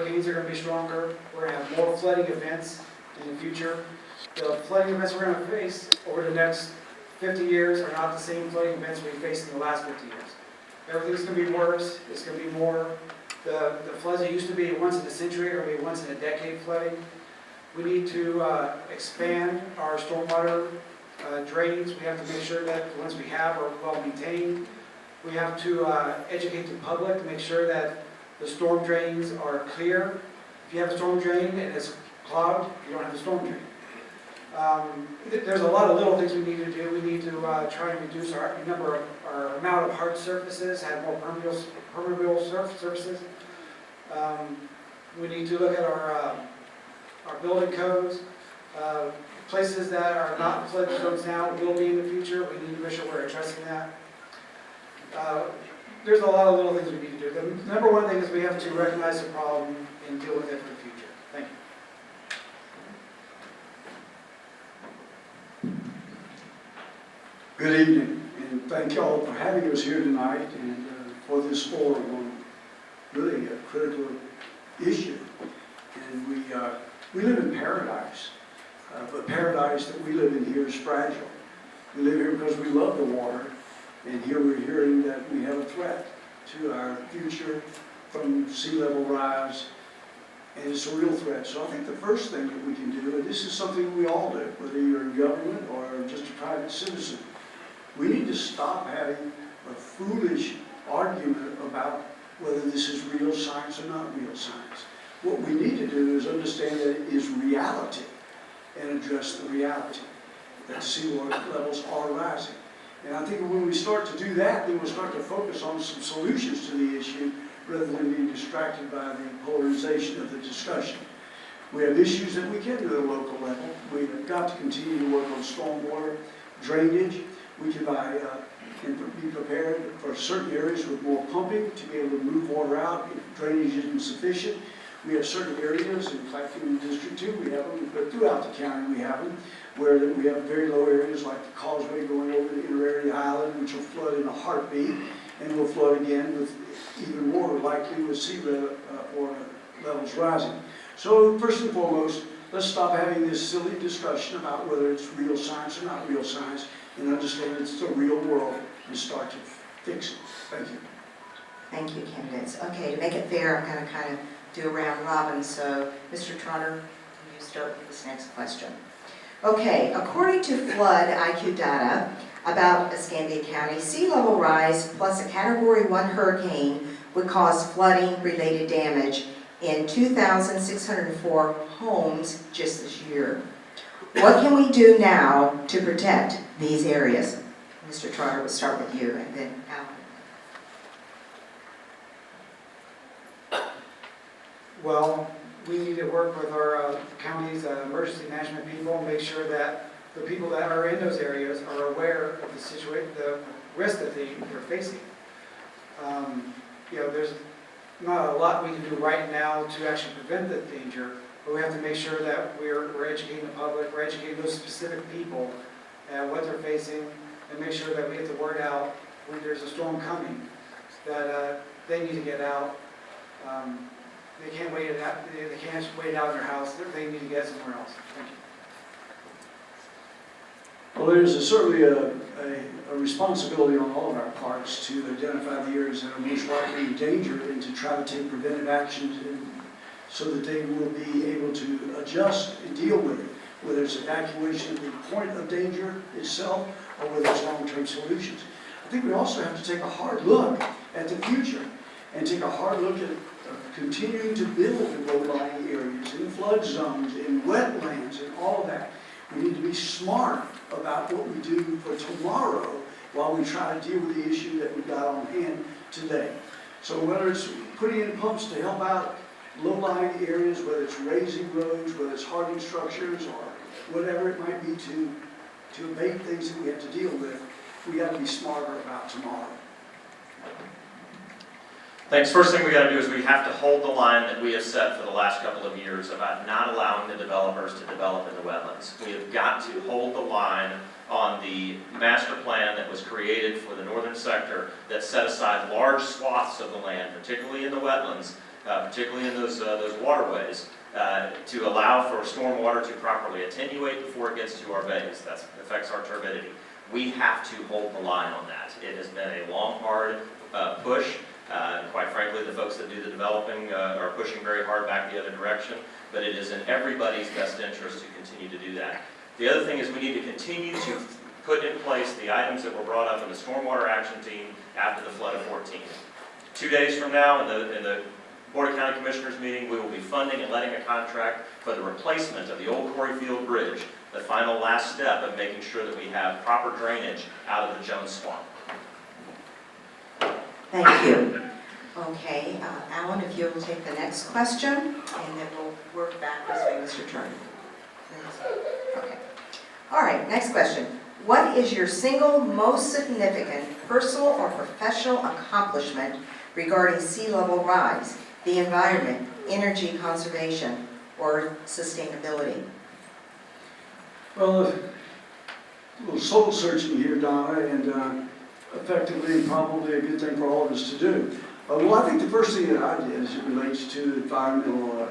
hurricanes are going to be stronger. We're going to have more flooding events in the future. The flooding events we're going to face over the next 50 years are not the same flooding events we faced in the last 50 years. Everything's going to be worse. It's going to be more. The floods that used to be once in a century are going to be once in a decade flooding. We need to expand our stormwater drains. We have to make sure that the ones we have are well maintained. We have to educate the public to make sure that the storm drains are clear. If you have a storm drain and it's clogged, you don't have a storm drain. There's a lot of little things we need to do. We need to try and reduce our amount of hard surfaces, have more permeable surfaces. We need to look at our building codes. Places that are not flood zones now will be in the future. We need to make sure we're addressing that. There's a lot of little things we need to do. The number one thing is we have to recognize the problem and deal with it for the future. Thank you. Good evening, and thank you all for having us here tonight and for this forum on really a critical issue. And we live in paradise, but paradise that we live in here is fragile. We live here because we love the water, and here we're hearing that we have a threat to our future from sea level rise, and it's a real threat. So I think the first thing that we can do, and this is something we all do, whether you're in government or just a private citizen, we need to stop having a foolish argument about whether this is real science or not real science. What we need to do is understand that it is reality and address the reality that sea water levels are rising. And I think when we start to do that, then we'll start to focus on some solutions to the issue rather than being distracted by the polarization of the discussion. We have issues that we can do at a local level. We've got to continue to work on stormwater drainage. We can and be prepared for certain areas with more pumping to be able to move water out if drainage isn't sufficient. We have certain areas, in fact in District 2 we have them, but throughout the county we have them, where we have very low areas like the causeway going over the inter-area island, which will flood in a heartbeat, and will flood again with even more likely with sea water levels rising. So first and foremost, let's stop having this silly discussion about whether it's real science or not real science, and understand it's the real world and start to fix it. Thank you. Thank you, candidates. Okay, to make it fair, I'm going to kind of do a round robin. So, Mr. Trotter, can you start with this next question? Okay, according to flood IQ data about Escambia County, sea level rise plus a Category 1 hurricane would cause flooding-related damage in 2,604 homes just this year. What can we do now to protect these areas? Mr. Trotter, we'll start with you, and then Alan. Well, we need to work with our county's emergency management people and make sure that the people that are in those areas are aware of the situation, the risk that they're facing. There's not a lot we can do right now to actually prevent the danger, but we have to make sure that we're educating the public, we're educating those specific people and what they're facing, and make sure that we get the word out when there's a storm coming, that they need to get out. They can't wait it out. They can't wait out in their house. They need to get somewhere else. Thank you. Well, there's certainly a responsibility on all of our parts to identify the areas that are most likely in danger and to try to take preventive actions so that they will be able to adjust and deal with it, whether it's evacuation at the point of danger itself or whether it's long-term solutions. I think we also have to take a hard look at the future and take a hard look at continuing to build in low-lying areas, in flood zones, in wetlands, and all of that. We need to be smart about what we do for tomorrow while we try to deal with the issue that we've got on hand today. So whether it's putting in pumps to help out low-lying areas, whether it's raising roads, whether it's hardening structures, or whatever it might be to abate things that we have to deal with, we got to be smarter about tomorrow. Thanks. First thing we got to do is we have to hold the line that we have set for the last couple of years about not allowing the developers to develop in the wetlands. We have got to hold the line on the master plan that was created for the northern sector that set aside large swaths of the land, particularly in the wetlands, particularly in those waterways, to allow for stormwater to properly attenuate before it gets to our bays. That affects our turbidity. We have to hold the line on that. It has been a long, hard push. Quite frankly, the folks that do the developing are pushing very hard back the other direction, but it is in everybody's best interest to continue to do that. The other thing is we need to continue to put in place the items that were brought up in the Stormwater Action Team after the flood of 14. 2 days from now, in the Board of County Commissioners meeting, we will be funding and letting a contract for the replacement of the old Corey Field Bridge, the final last step of making sure that we have proper drainage out of the Jones Swamp. Thank you. Okay, Alan, if you'll take the next question, and then we'll work backwards way, Mr. Turner. Okay. All right, next question. What is your single most significant personal or professional accomplishment regarding sea level rise, the environment, energy conservation, or sustainability? Well, a little soul searching here, Donna, and effectively probably a good thing for all of us to do. Well, I think the first thing that I did as it relates to environmental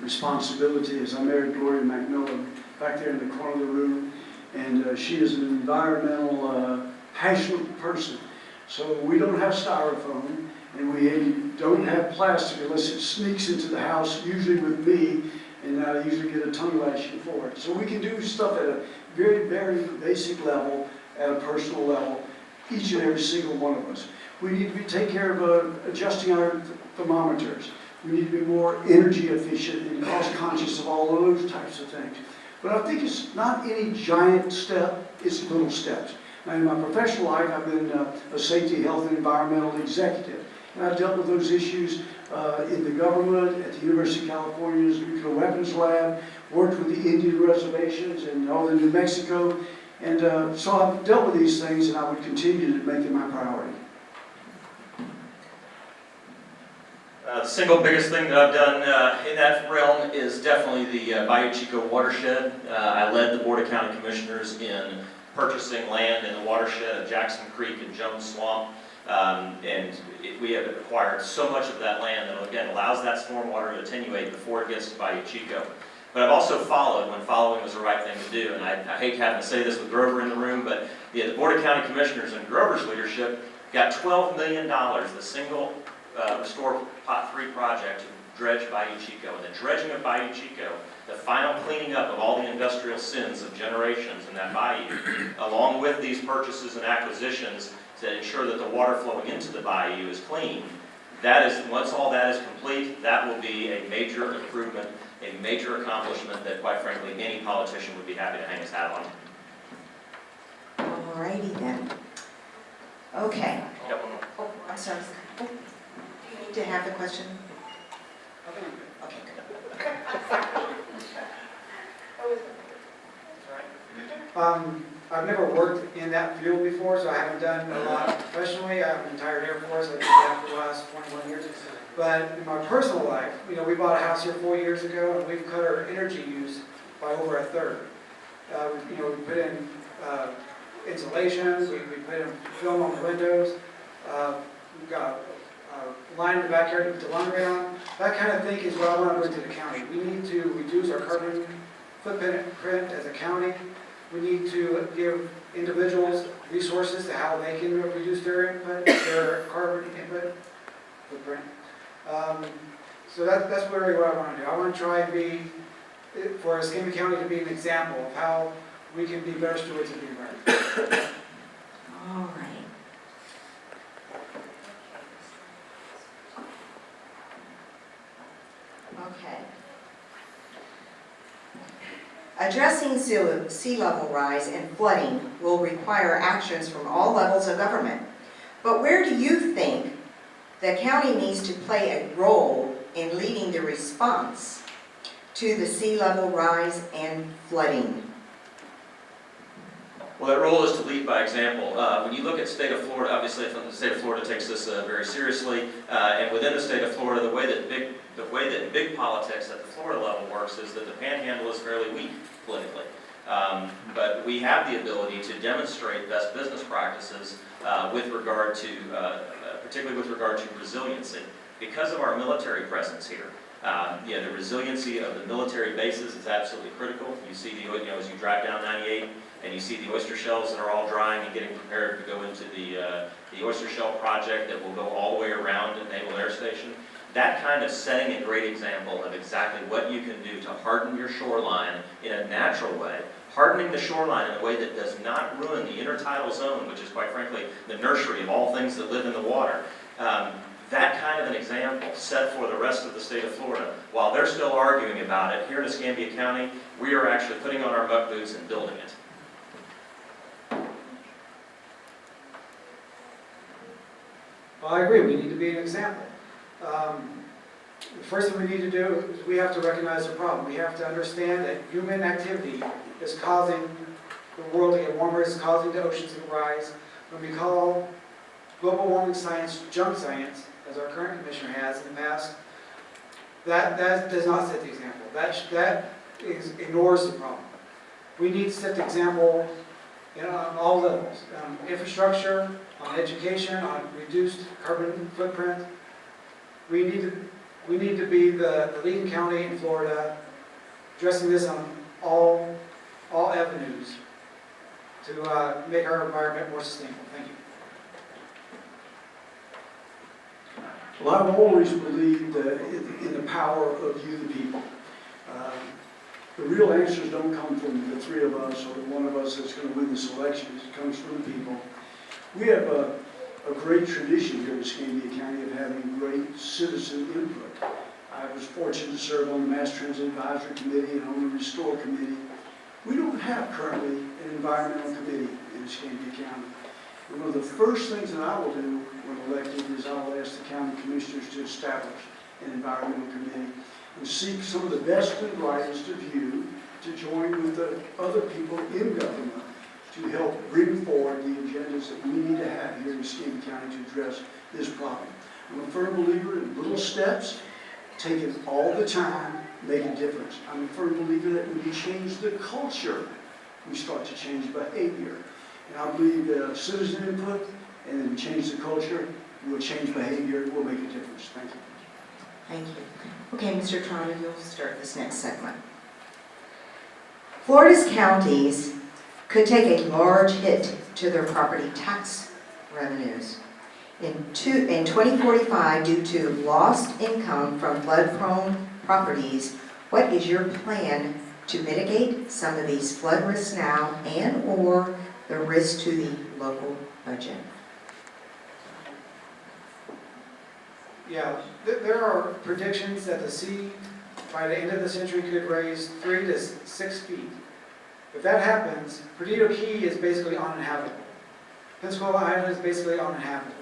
responsibility is I married Gloria McMillan back there in the corner of the room, and she is an environmental passionate person. So we don't have styrofoam, and we don't have plastic unless it sneaks into the house, usually with me, and I usually get a tongue lashing for it. So we can do stuff at a very, very basic level, at a personal level, each and every single one of us. We need to take care of adjusting our thermometers. We need to be more energy efficient and cost conscious of all of those types of things. But I think it's not any giant step, it's little steps. Now, in my professional life, I've been a safety, health, and environmental executive. And I've dealt with those issues in the government, at the University of California's Nuclear Weapons Lab, worked with the Indian reservations in northern New Mexico. And so I've dealt with these things, and I would continue to make them my priority. The single biggest thing that I've done in that realm is definitely the Bayou Chico watershed. I led the Board of County Commissioners in purchasing land in the watershed of Jackson Creek and Jones Swamp. We have acquired so much of that land that, again, allows that stormwater to attenuate before it gets to Bayou Chico. But I've also followed when following was the right thing to do. And I hate having to say this with Grover in the room, but the Board of County Commissioners and Grover's leadership got $12 million, the single Restore Pt.2 project to dredge Bayou Chico. And the dredging of Bayou Chico, the final cleaning up of all the industrial sins of generations in that bayou, along with these purchases and acquisitions to ensure that the water flowing into the bayou is clean. That is, once all that is complete, that will be a major improvement, a major accomplishment that, quite frankly, any politician would be happy to hang his hat on. All righty then. Okay. Got one more. Oh, I'm sorry. Oh, do you need to have the question? Okay, good. I've never worked in that field before, so I haven't done a lot professionally. I'm retired Air Force. I did that for the last 21 years. But in my personal life, we bought a house here 4 years ago, and we've cut our energy use by over a third. We put in insulation, we put in film on the windows, we've got a line in the backyard to put the laundry on. That kind of thing is what I want to bring to the county. We need to reduce our carbon footprint as a county. We need to give individuals resources to how they can reduce their carbon footprint. So that's really what I want to do. I want to try and be, for Escambia County to be an example of how we can be better stewards of the environment. All right. Okay. Addressing sea level rise and flooding will require actions from all levels of government. But where do you think the county needs to play a role in leading the response to the sea level rise and flooding? Well, that role is to lead by example. When you look at the state of Florida, obviously the state of Florida takes this very seriously, and within the state of Florida, the way that big politics at the Florida level works is that the panhandle is fairly weak politically. But we have the ability to demonstrate best business practices with regard to, particularly with regard to resiliency. because of our military presence here. The resiliency of the military bases is absolutely critical. You see as you drive down 98 and you see the oyster shells that are all drying and getting prepared to go into the oyster shell project that will go all the way around the Naval Air Station. That kind of setting a great example of exactly what you can do to harden your shoreline in a natural way, hardening the shoreline in a way that does not ruin the intertidal zone, which is quite frankly the nursery of all things that live in the water. That kind of an example set for the rest of the state of Florida. While they're still arguing about it, here in Escambia County, we are actually putting on our muck boots and building it. Well, I agree, we need to be an example. The first thing we need to do is we have to recognize the problem. We have to understand that human activity is causing the world to get warmer, is causing the oceans to rise. When we call global warming science junk science, as our current commissioner has in the past, that does not set the example. That ignores the problem. We need to set the example on all levels. Infrastructure, on education, on reduced carbon footprint. We need to be the leading county in Florida, addressing this on all avenues to make our environment more sustainable. Thank you. Well, I've always believed in the power of you, the people. The real answers don't come from the three of us or the one of us that's going to win this election. It comes from the people. We have a great tradition here in Escambia County of having great citizen input. I was fortunate to serve on the Mass Transit Advisory Committee and on the Restore Committee. We don't have currently an environmental committee in Escambia County. And one of the first things that I will do when elected is I will ask the county commissioners to establish an environmental committee and seek some of the best and brightest of you to join with the other people in government to help bring forward the agendas that we need to have here in Escambia County to address this problem. I'm a firm believer in little steps, taken all the time, make a difference. I'm a firm believer that when we change the culture, we start to change behavior. And I believe that citizen input and then change the culture, we'll change behavior, we'll make a difference. Thank you. Thank you. Okay, Mr. Trotter, you'll start this next segment. Florida's counties could take a large hit to their property tax revenues in 2045 due to lost income from flood-prone properties. What is your plan to mitigate some of these flood risks now and/or the risk to the local budget? Yeah, there are predictions that the sea, by the end of the century, could raise 3 to 6 feet. If that happens, Pt.2 Key is basically uninhabitable. Pensacola Island is basically uninhabitable.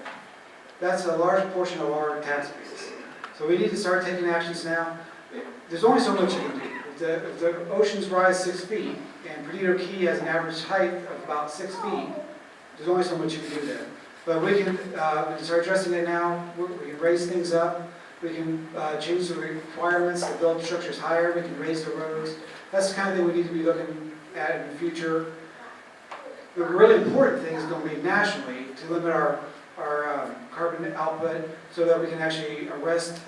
That's a large portion of our tax base. So we need to start taking actions now. There's only so much you can do. If the oceans rise 6 feet, and Pt.2 Key has an average height of about 6 feet, there's only so much you can do there. But we can start addressing it now. We can raise things up. We can change the requirements to build structures higher. We can raise the roads. That's the kind of thing we need to be looking at in the future. The really important thing is going to be nationally to limit our carbon output so that we can actually arrest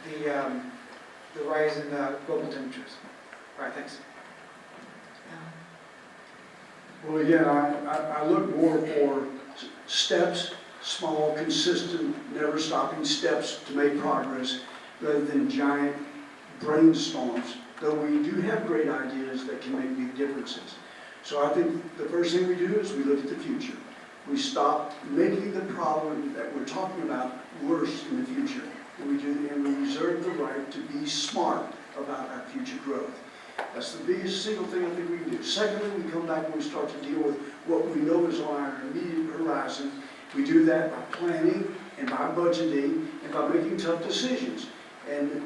the rise in global temperatures. All right, thanks. Well, again, I look more for steps, small, consistent, never stopping steps to make progress rather than giant brainstorms, though we do have great ideas that can make big differences. So I think the first thing we do is we look at the future. We stop making the problem that we're talking about worse in the future. And we reserve the right to be smart about our future growth. That's the biggest single thing I think we can do. Secondly, we come back and we start to deal with what we know is on our immediate horizon. We do that by planning and by budgeting and by making tough decisions. And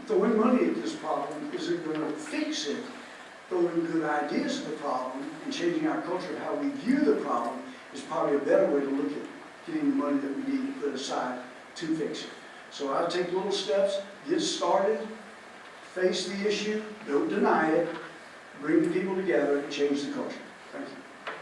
throwing money at this problem isn't going to fix it. Throwing good ideas at the problem and changing our culture of how we view the problem is probably a better way to look at getting the money that we need to put aside to fix it. So I'll take little steps, get started, face the issue, don't deny it, bring the people together and change the culture. Thank you.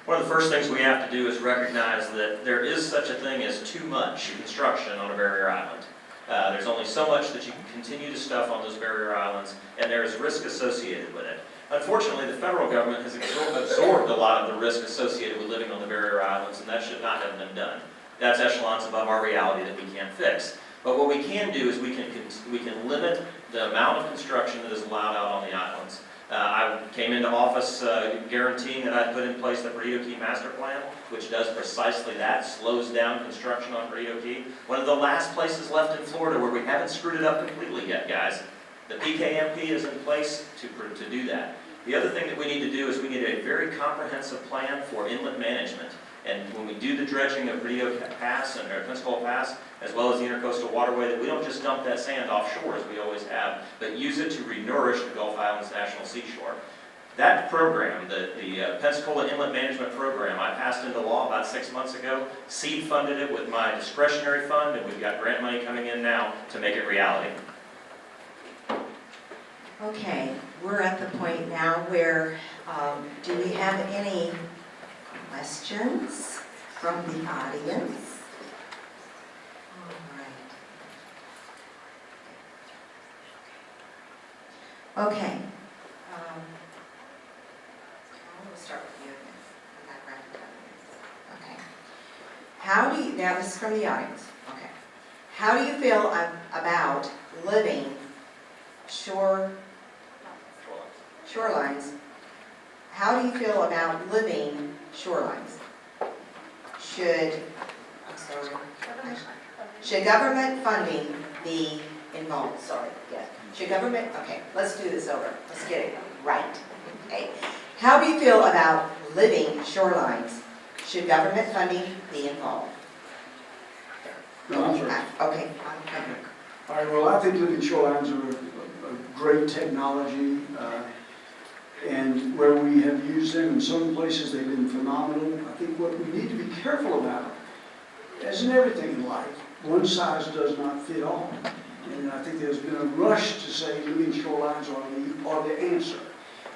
One of the first things we have to do is recognize that there is such a thing as too much construction on a barrier island. There's only so much that you can continue to stuff on those barrier islands, and there is risk associated with it. Unfortunately, the federal government has absorbed a lot of the risk associated with living on the barrier islands, and that should not have been done. That's echelons above our reality that we can't fix. But what we can do is we can limit the amount of construction that is allowed out on the islands. I came into office guaranteeing that I'd put in place the Pt.2 Key Master Plan, which does precisely that, slows down construction on Pt.2 Key. One of the last places left in Florida where we haven't screwed it up completely yet, guys. The PKMP is in place to do that. The other thing that we need to do is we need a very comprehensive plan for inlet management. And when we do the dredging of Rio Pass and Pensacola Pass, as well as the Intercoastal Waterway, that we don't just dump that sand offshore as we always have, but use it to re-nourish the Gulf Islands National Seashore. That program, the Pensacola Inlet Management Program, I passed into law about 6 months ago, seed funded it with my discretionary fund, and we've got grant money coming in now to make it reality. Okay, we're at the point now where, do we have any questions from the audience? All right. Okay. We'll start with you. Okay. How do you, now this is from the audience. Okay. How do you feel about living shorelines? How do you feel about living shorelines? Should government funding be involved? Sorry, yes. Should government, okay, let's do this over. Let's get it right. Okay. How do you feel about living shorelines? Should government funding be involved? No, I'm sorry. Okay. All right, well, I think living shorelines are a great technology, and where we have used them in some places, they've been phenomenal. I think what we need to be careful about, as in everything in life, one size does not fit all. And I think there's been a rush to say living shorelines are the answer.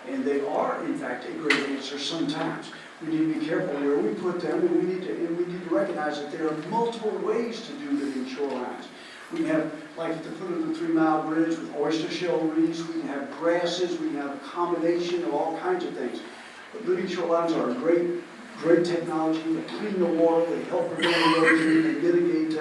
And they are, in fact, a great answer sometimes. We need to be careful where we put them, and we need to recognize that there are multiple ways to do living shorelines. We have, like the foot of the 3 Mile Bridge with oyster shell reefs, we can have grasses, we can have a combination of all kinds of things. But living shorelines are a great technology. They clean the water, they help prevent erosion, they mitigate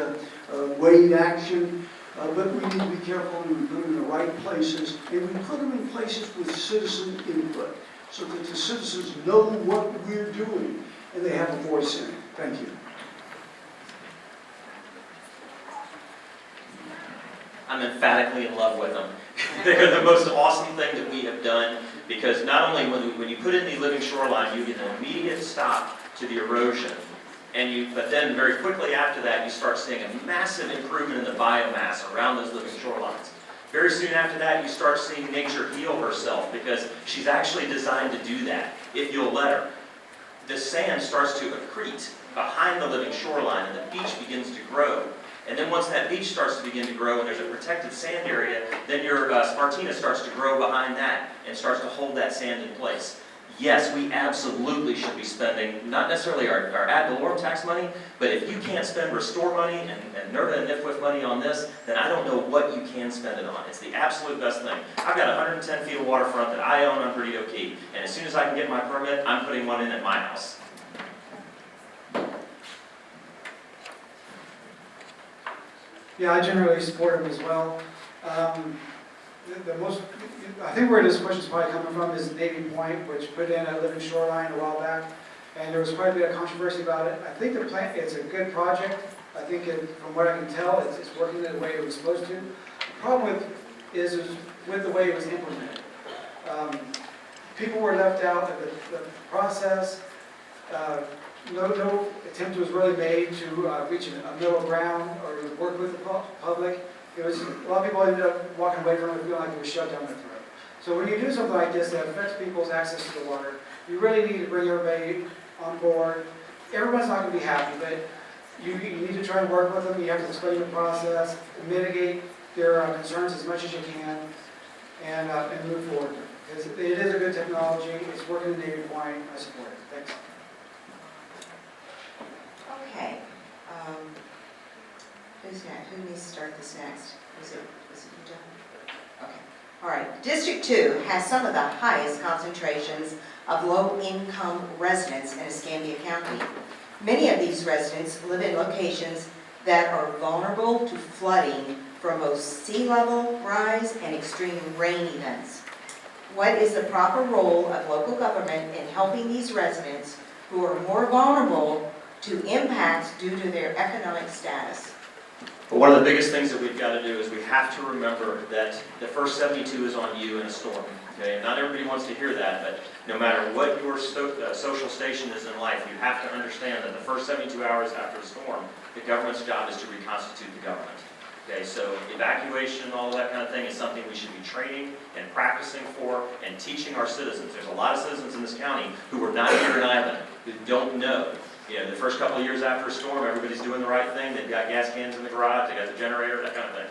wave action. But we need to be careful when we put them in the right places, and we put them in places with citizen input, so that the citizens know what we're doing, and they have a voice in it. Thank you. I'm emphatically in love with them. They're the most awesome thing that we have done, because not only when you put in the living shoreline, you get an immediate stop to the erosion, but then very quickly after that, you start seeing a massive improvement in the biomass around those living shorelines. Very soon after that, you start seeing nature heal herself, because she's actually designed to do that, if you'll let her. The sand starts to accrete behind the living shoreline, and the beach begins to grow. And then once that beach starts to begin to grow and there's a protected sand area, then your spartina starts to grow behind that and starts to hold that sand in place. Yes, we absolutely should be spending, not necessarily our ad valorem tax money, but if you can't spend restore money and NERDA and NIFWIF money on this, then I don't know what you can spend it on. It's the absolute best thing. I've got 110 feet of waterfront that I own on Pt.2 Key, and as soon as I can get my permit, I'm putting one in at my house. Yeah, I generally support them as well. I think where this question is probably coming from is Navy Point, which put in a living shoreline a while back, and there was quite a bit of controversy about it. I think it's a good project. I think from what I can tell, it's working the way it was supposed to. The problem is with the way it was implemented. People were left out of the process. No attempt was really made to reach a middle ground or to work with the public. It was, a lot of people ended up walking away from it feeling like it was shoved down their throat. So when you do something like this that affects people's access to the water, you really need to bring everybody on board. Everyone's not going to be happy, but you need to try and work with them. You have to explain the process, mitigate their concerns as much as you can, and move forward. Because it is a good technology. It's working in Navy Point. I support it. Thanks. Okay. Who's next? Who needs to start this next? Was it you, John? Okay. All right. District 2 has some of the highest concentrations of low-income residents in Escambia County. Many of these residents live in locations that are vulnerable to flooding from both sea level rise and extreme rain events. What is the proper role of local government in helping these residents who are more vulnerable to impacts due to their economic status? But one of the biggest things that we've got to do is we have to remember that the first 72 is on you in a storm. Okay, and not everybody wants to hear that, but no matter what your social station is in life, you have to understand that the first 72 hours after a storm, the government's job is to reconstitute the government. Okay, so evacuation and all of that kind of thing is something we should be training and practicing for and teaching our citizens. There's a lot of citizens in this county who are not here in Ivan, who don't know. You know, the first couple of years after a storm, everybody's doing the right thing. They've got gas cans in the garage, they got the generator, that kind of thing.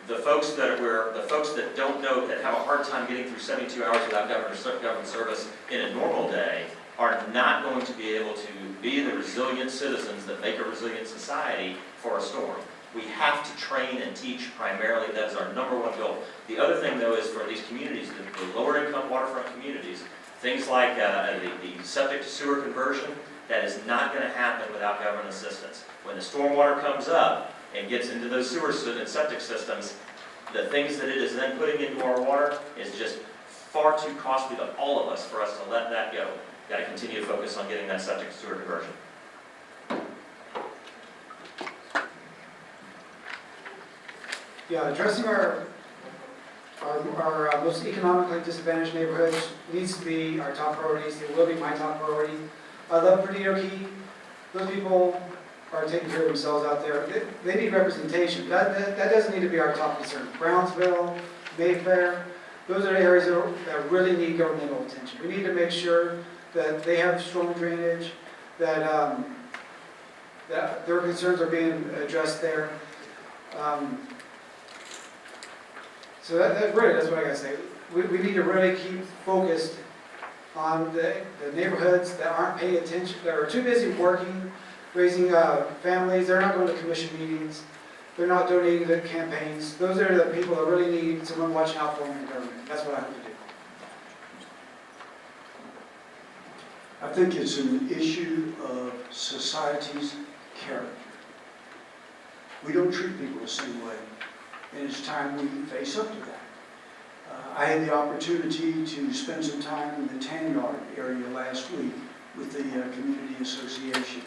The folks that don't know, that have a hard time getting through 72 hours without government service in a normal day, are not going to be able to be the resilient citizens that make a resilient society for a storm. We have to train and teach primarily. That is our #1 goal. The other thing, though, is for these communities, the lower income waterfront communities, things like the septic to sewer conversion, that is not going to happen without government assistance. When the stormwater comes up and gets into those sewer and septic systems, the things that it is then putting into our water is just far too costly to all of us for us to let that go. Got to continue to focus on getting that septic to sewer conversion. Yeah, addressing our most economically disadvantaged neighborhoods needs to be our top priorities. It will be my top priority. I love Pt.2. Those people are taking care of themselves out there. They need representation. That doesn't need to be our top concern. Brownsville, Mayfair, those are areas that really need governmental attention. We need to make sure that they have storm drainage, that their concerns are being addressed there. So that's what I gotta say. We need to really keep focused on the neighborhoods that aren't paying attention, that are too busy working, raising families. They're not going to commission meetings. They're not donating to campaigns. Those are the people that really need someone watching out for them in government. That's what I hope to do. I think it's an issue of society's character. We don't treat people the same way, and it's time we face up to that. I had the opportunity to spend some time in the Tan Yard area last week with the Community Association.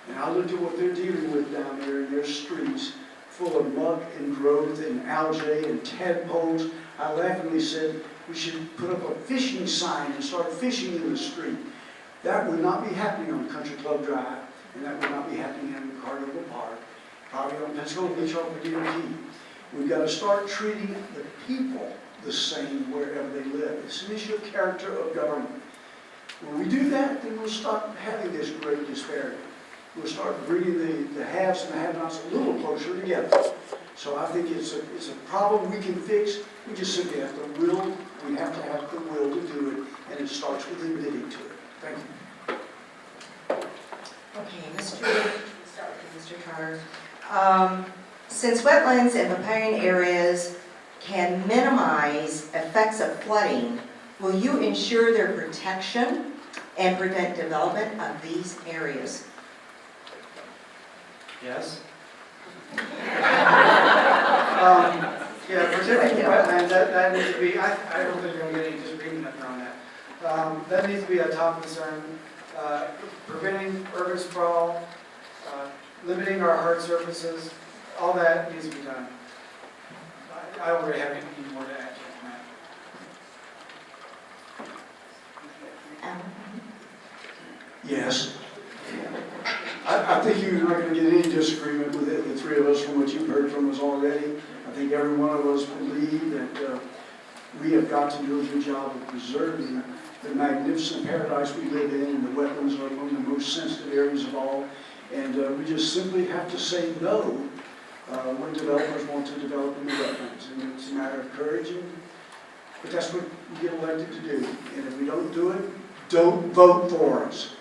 And I looked at what they're dealing with down there in their streets, full of muck and growth and algae and tadpoles. I laughingly said, we should put up a fishing sign and start fishing in the street. That would not be happening on Country Club Drive, and that would not be happening in Carnival Park, probably on Pensacola Beach or Pt.2. We've got to start treating the people the same wherever they live. It's an issue of character of government. When we do that, then we'll stop having this great disparity. We'll start bringing the haves and the have-nots a little closer together. So I think it's a problem we can fix. We just simply have the will. We have to have the will to do it, and it starts with admitting to it. Thank you. Okay, we'll start with Mr. Carter. Since wetlands and riparian areas can minimize effects of flooding, will you ensure their protection and prevent development of these areas? Yes. Yeah, protecting wetlands, that needs to be, I don't think we're going to get any disagreement on that. That needs to be a top concern. Preventing urban sprawl, limiting our hard surfaces, all that needs to be done. I don't really have anything more to add to that. Yes. I think you're not going to get any disagreement with it, the three of us, from what you've heard from us already. I think every one of us believe that we have got to do a good job of preserving the magnificent paradise we live in, and the wetlands are one of the most sensitive areas of all. And we just simply have to say no when developers want to develop in the wetlands. And it's a matter of courage, but that's what we get elected to do. And if we don't do it, don't vote for us.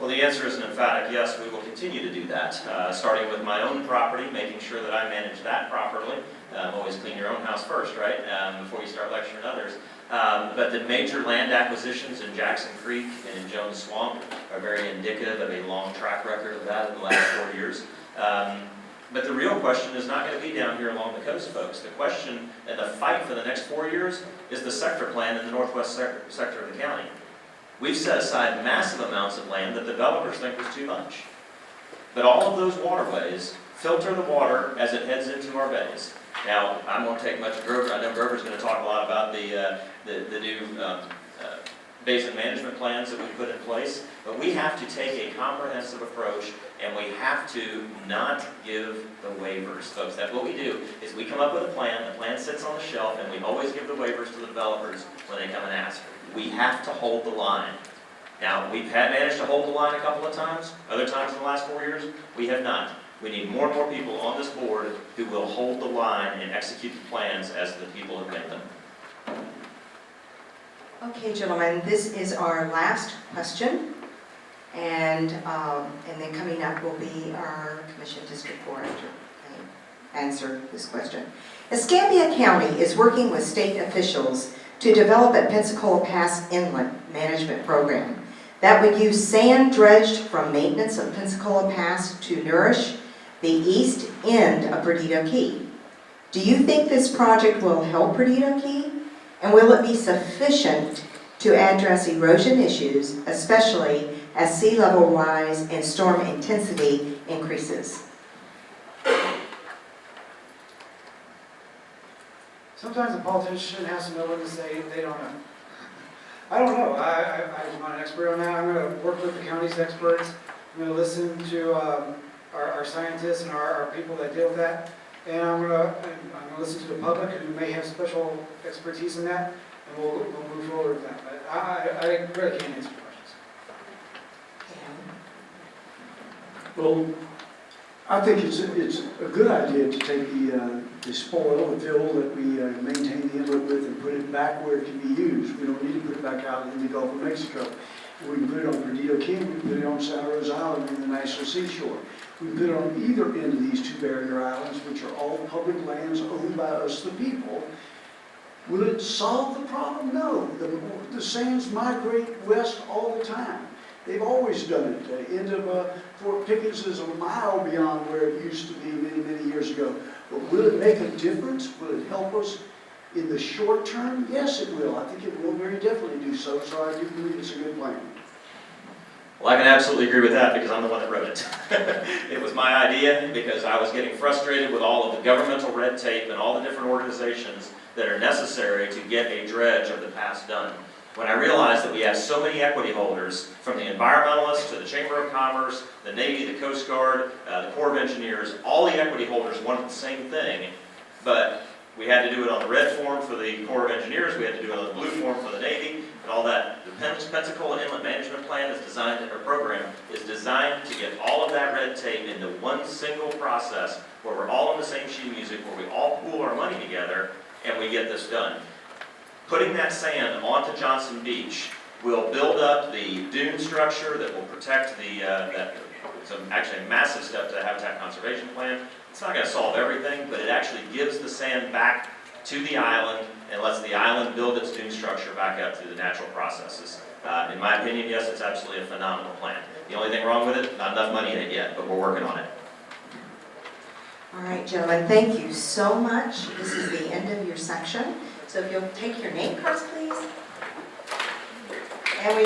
Well, the answer is an emphatic yes. We will continue to do that, starting with my own property, making sure that I manage that properly. Always clean your own house first, right, before you start lecturing others. But the major land acquisitions in Jackson Creek and in Jones Swamp are very indicative of a long track record of that in the last 4 years. But the real question is not going to be down here along the coast, folks. The question and the fight for the next 4 years is the sector plan in the northwest sector of the county. We've set aside massive amounts of land that developers think was too much. But all of those waterways filter the water as it heads into our bays. Now, I won't take much of Grover. I know Grover's going to talk a lot about the new basin management plans that we put in place. But we have to take a comprehensive approach, and we have to not give the waivers, folks. That's what we do, is we come up with a plan, the plan sits on the shelf, and we always give the waivers to the developers when they come and ask. We have to hold the line. Now, we've managed to hold the line a couple of times. Other times in the last 4 years, we have not. We need more and more people on this board who will hold the line and execute the plans as the people have made them. Okay, gentlemen, this is our last question. And then coming up will be our Commission District 4 after I answer this question. Escambia County is working with state officials to develop a Pensacola Pass Inlet Management Program that would use sand dredged from maintenance of Pensacola Pass to nourish the east end of Perdido Key. Do you think this project will help Perdido Key? And will it be sufficient to address erosion issues, especially as sea level rise and storm intensity increases? Sometimes a politician has to know what to say, they don't know. I don't know, I'm not an expert on that. I'm going to work with the county's experts. I'm going to listen to our scientists and our people that deal with that. And I'm going to listen to the public who may have special expertise in that, and we'll move forward with that. But I really can't answer questions. Well, I think it's a good idea to take the spoil, the fill that we maintain the inlet with, and put it back where it can be used. We don't need to put it back out in the Gulf of Mexico. We can put it on Perdido Key, we can put it on Santa Rosa Island in the National Seashore. We can put it on either end of these two barrier islands, which are all public lands owned by us, the people. Will it solve the problem? No. The sands migrate west all the time. They've always done it. The end of Fort Pickens is a mile beyond where it used to be many, many years ago. But will it make a difference? Will it help us in the short term? Yes, it will. I think it will very definitely do so. So I do believe it's a good plan. Well, I can absolutely agree with that because I'm the one that wrote it. It was my idea because I was getting frustrated with all of the governmental red tape and all the different organizations that are necessary to get a dredge of the pass done. When I realized that we have so many equity holders, from the environmentalists to the Chamber of Commerce, the Navy, the Coast Guard, the Corps of Engineers, all the equity holders wanted the same thing, but we had to do it on the red form for the Corps of Engineers, we had to do it on the blue form for the Navy, and all that. The Pensacola Inlet Management Plan is designed, or program, is designed to get all of that red tape into one single process where we're all on the same sheet of music, where we all pool our money together, and we get this done. Putting that sand onto Johnson Beach will build up the dune structure that will protect it's actually a massive step to habitat conservation plan. It's not going to solve everything, but it actually gives the sand back to the island and lets the island build its dune structure back up through the natural processes. In my opinion, yes, it's absolutely a phenomenal plan. The only thing wrong with it, not enough money in it yet, but we're working on it. All right, gentlemen, thank you so much. This is the end of your section. So if you'll take your name cards, please. And we